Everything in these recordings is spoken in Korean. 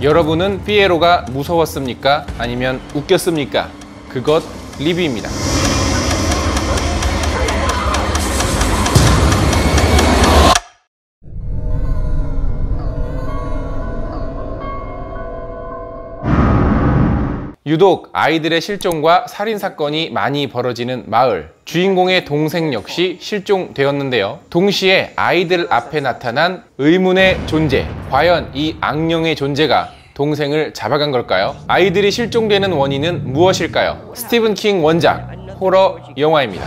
여러분은 피에로가 무서웠습니까? 아니면 웃겼습니까? 그것 리뷰입니다. 유독 아이들의 실종과 살인사건이 많이 벌어지는 마을. 주인공의 동생 역시 실종되었는데요. 동시에 아이들 앞에 나타난 의문의 존재. 과연 이 악령의 존재가 동생을 잡아간 걸까요? 아이들이 실종되는 원인은 무엇일까요? 스티븐 킹 원작 호러 영화입니다.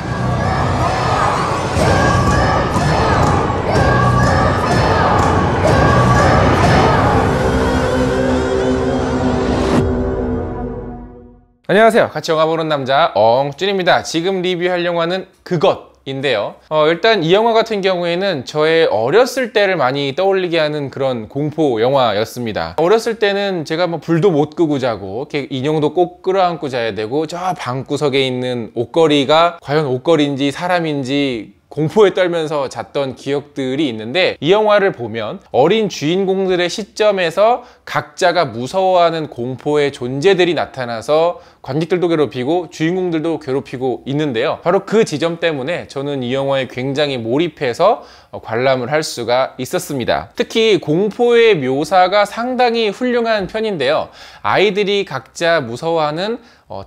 안녕하세요. 같이 영화 보는 남자 엉준입니다. 지금 리뷰할 영화는 그것인데요. 일단 이 영화 같은 경우에는 저의 어렸을 때를 많이 떠올리게 하는 그런 공포 영화였습니다. 어렸을 때는 제가 뭐 불도 못 끄고 자고 이렇게 인형도 꼭 끌어안고 자야 되고 저 방구석에 있는 옷걸이가 과연 옷걸이인지 사람인지 공포에 떨면서 잤던 기억들이 있는데, 이 영화를 보면 어린 주인공들의 시점에서 각자가 무서워하는 공포의 존재들이 나타나서 관객들도 괴롭히고 주인공들도 괴롭히고 있는데요. 바로 그 지점 때문에 저는 이 영화에 굉장히 몰입해서 관람을 할 수가 있었습니다. 특히 공포의 묘사가 상당히 훌륭한 편인데요. 아이들이 각자 무서워하는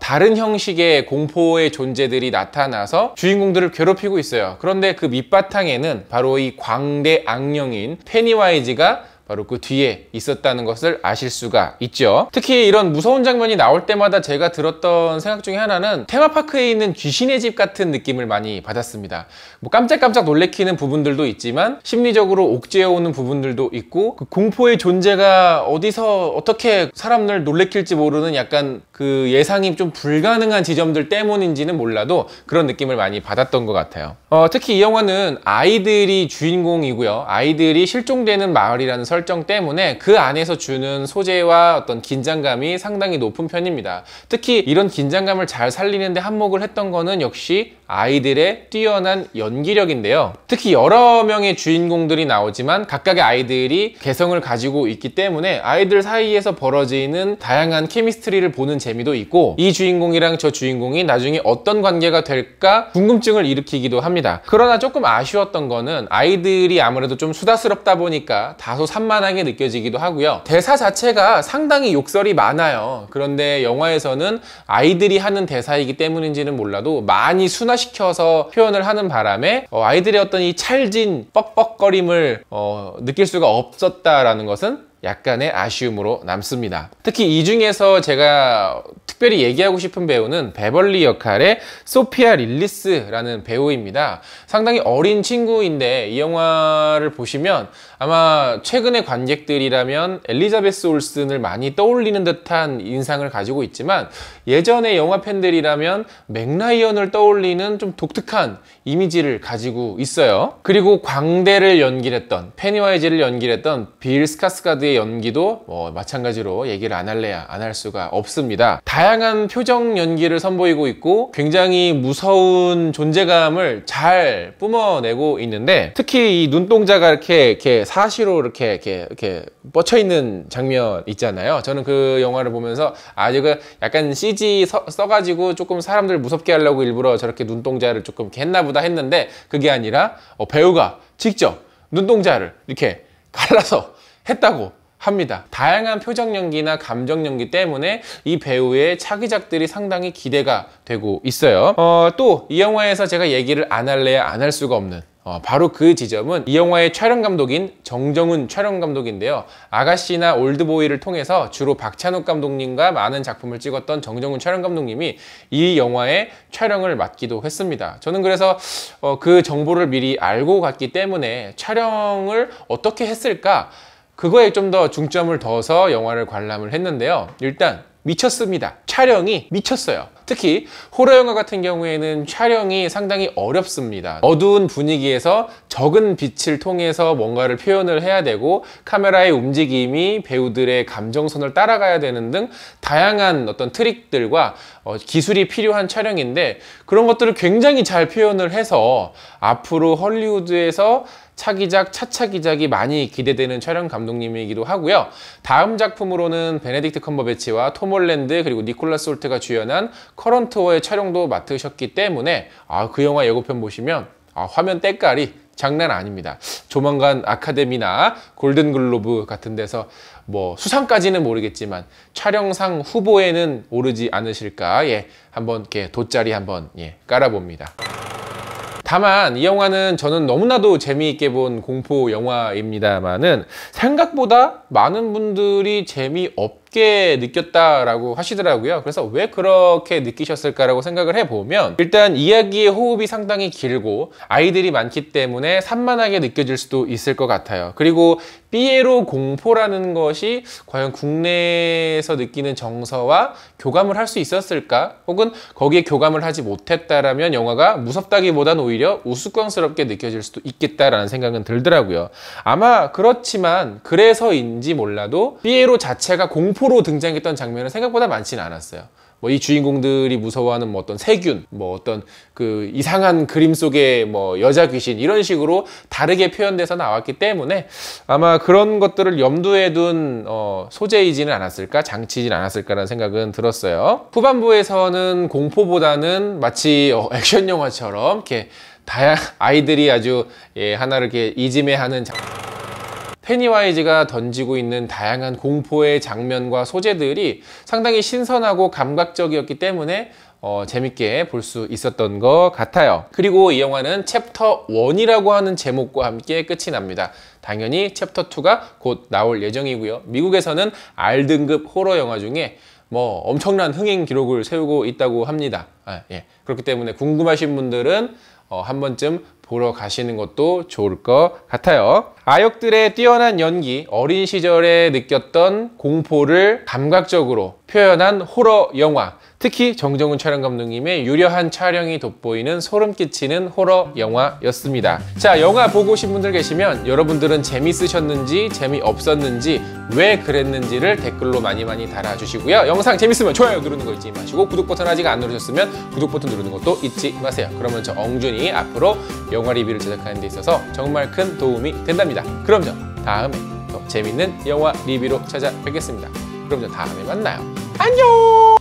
다른 형식의 공포의 존재들이 나타나서 주인공들을 괴롭히고 있어요. 그런데 그 밑바탕에는 바로 이 광대 악령인 페니와이즈가 바로 그 뒤에 있었다는 것을 아실 수가 있죠. 특히 이런 무서운 장면이 나올 때마다 제가 들었던 생각 중에 하나는 테마파크에 있는 귀신의 집 같은 느낌을 많이 받았습니다. 뭐 깜짝깜짝 놀래키는 부분들도 있지만 심리적으로 옥죄어오는 부분들도 있고, 그 공포의 존재가 어디서 어떻게 사람들 놀래킬지 모르는 약간 그 예상이 좀 불가능한 지점들 때문인지는 몰라도 그런 느낌을 많이 받았던 것 같아요. 특히 이 영화는 아이들이 주인공이고요. 아이들이 실종되는 마을이라는 설정 때문에 그 안에서 주는 소재와 어떤 긴장감이 상당히 높은 편입니다. 특히 이런 긴장감을 잘 살리는데 한몫을 했던 거는 역시 아이들의 뛰어난 연기력인데요. 특히 여러 명의 주인공들이 나오지만 각각의 아이들이 개성을 가지고 있기 때문에 아이들 사이에서 벌어지는 다양한 케미스트리를 보는 재미도 있고, 이 주인공이랑 저 주인공이 나중에 어떤 관계가 될까 궁금증을 일으키기도 합니다. 그러나 조금 아쉬웠던 거는 아이들이 아무래도 좀 수다스럽다 보니까 다소 산만하게 느껴지기도 하고요. 대사 자체가 상당히 욕설이 많아요. 그런데 영화에서는 아이들이 하는 대사이기 때문인지는 몰라도 많이 순화시켜서 표현을 하는 바람에 아이들의 어떤 이 찰진 뻑뻑거림을 느낄 수가 없었다라는 것은 약간의 아쉬움으로 남습니다. 특히 이 중에서 제가 특별히 얘기하고 싶은 배우는 베벌리 역할의 소피아 릴리스라는 배우입니다. 상당히 어린 친구인데 이 영화를 보시면 아마 최근의 관객들이라면 엘리자베스 올슨을 많이 떠올리는 듯한 인상을 가지고 있지만, 예전의 영화 팬들이라면 맥라이언을 떠올리는 좀 독특한 이미지를 가지고 있어요. 그리고 광대를 연기했던, 페니와이즈를 연기했던 빌 스카스가드의 연기도 마찬가지로 얘기를 안 할래야 안 할 수가 없습니다. 다양한 표정 연기를 선보이고 있고 굉장히 무서운 존재감을 잘 뿜어내고 있는데, 특히 이 눈동자가 이렇게 사시로 이렇게 뻗쳐 있는 장면 있잖아요. 저는 그 영화를 보면서 이거 약간 CG 써가지고 조금 사람들 무섭게 하려고 일부러 저렇게 눈동자를 조금 이렇게 했나 보다 했는데, 그게 아니라 배우가 직접 눈동자를 이렇게 갈라서 했다고 합니다. 다양한 표정 연기나 감정 연기 때문에 이 배우의 차기작들이 상당히 기대가 되고 있어요. 또 이 영화에서 제가 얘기를 안 할래야 안 할 수가 없는 바로 그 지점은 이 영화의 촬영 감독인 정정훈 촬영 감독인데요. 아가씨나 올드보이를 통해서 주로 박찬욱 감독님과 많은 작품을 찍었던 정정훈 촬영 감독님이 이 영화의 촬영을 맡기도 했습니다. 저는 그래서 그 정보를 미리 알고 갔기 때문에 촬영을 어떻게 했을까, 그거에 좀 더 중점을 둬서 영화를 관람을 했는데요. 일단 미쳤습니다. 촬영이 미쳤어요. 특히 호러 영화 같은 경우에는 촬영이 상당히 어렵습니다. 어두운 분위기에서 적은 빛을 통해서 뭔가를 표현을 해야 되고, 카메라의 움직임이 배우들의 감정선을 따라가야 되는 등 다양한 어떤 트릭들과 기술이 필요한 촬영인데, 그런 것들을 굉장히 잘 표현을 해서 앞으로 헐리우드에서 차기작, 차차기작이 많이 기대되는 촬영 감독님이기도 하고요. 다음 작품으로는 베네딕트 컴버배치와 톰 홀랜드 그리고 니콜라스 홀트가 주연한 커런트 워의 촬영도 맡으셨기 때문에 그 영화 예고편 보시면 화면 때깔이 장난 아닙니다. 조만간 아카데미나 골든글로브 같은 데서 뭐 수상까지는 모르겠지만 촬영상 후보에는 오르지 않으실까 한번 이렇게 돗자리 한번 깔아봅니다. 다만 이 영화는 저는 너무나도 재미있게 본 공포 영화입니다만은 생각보다 많은 분들이 재미없게 느꼈다라고 하시더라고요. 그래서 왜 그렇게 느끼셨을까라고 생각을 해보면 일단 이야기의 호흡이 상당히 길고 아이들이 많기 때문에 산만하게 느껴질 수도 있을 것 같아요. 그리고 피에로 공포라는 것이 과연 국내에서 느끼는 정서와 교감을 할 수 있었을까? 혹은 거기에 교감을 하지 못했다라면 영화가 무섭다기보단 오히려 우스꽝스럽게 느껴질 수도 있겠다라는 생각은 들더라고요. 아마 그렇지만 그래서인지 몰라도 피에로 자체가 공포로 등장했던 장면은 생각보다 많지는 않았어요. 뭐 이 주인공들이 무서워하는 뭐 어떤 세균, 뭐 어떤 그 이상한 그림 속의 뭐 여자 귀신 이런 식으로 다르게 표현돼서 나왔기 때문에 아마 그런 것들을 염두에 둔 소재이지는 않았을까, 장치이지는 않았을까라는 생각은 들었어요. 후반부에서는 공포보다는 마치 액션 영화처럼 이렇게 아이들이 아주 하나를 이렇게 이지매하는 페니와이즈가 던지고 있는 다양한 공포의 장면과 소재들이 상당히 신선하고 감각적이었기 때문에 재밌게 볼 수 있었던 것 같아요. 그리고 이 영화는 챕터 1이라고 하는 제목과 함께 끝이 납니다. 당연히 챕터 2가 곧 나올 예정이고요. 미국에서는 R등급 호러 영화 중에 뭐 엄청난 흥행 기록을 세우고 있다고 합니다. 그렇기 때문에 궁금하신 분들은 한 번쯤 보러 가시는 것도 좋을 것 같아요. 아역들의 뛰어난 연기, 어린 시절에 느꼈던 공포를 감각적으로 표현한 호러 영화, 특히 정정훈 촬영 감독님의 유려한 촬영이 돋보이는 소름 끼치는 호러 영화였습니다. 자, 영화 보고 오신 분들 계시면 여러분들은 재밌으셨는지 재미없었는지 왜 그랬는지를 댓글로 많이 달아주시고요. 영상 재밌으면 좋아요 누르는 거 잊지 마시고 구독 버튼 아직 안 누르셨으면 구독 버튼 누르는 것도 잊지 마세요. 그러면 저 엉준이 앞으로 영화 리뷰를 제작하는 데 있어서 정말 큰 도움이 된답니다. 그럼 저 다음에 더 재밌는 영화 리뷰로 찾아뵙겠습니다. 그럼 저 다음에 만나요. 안녕!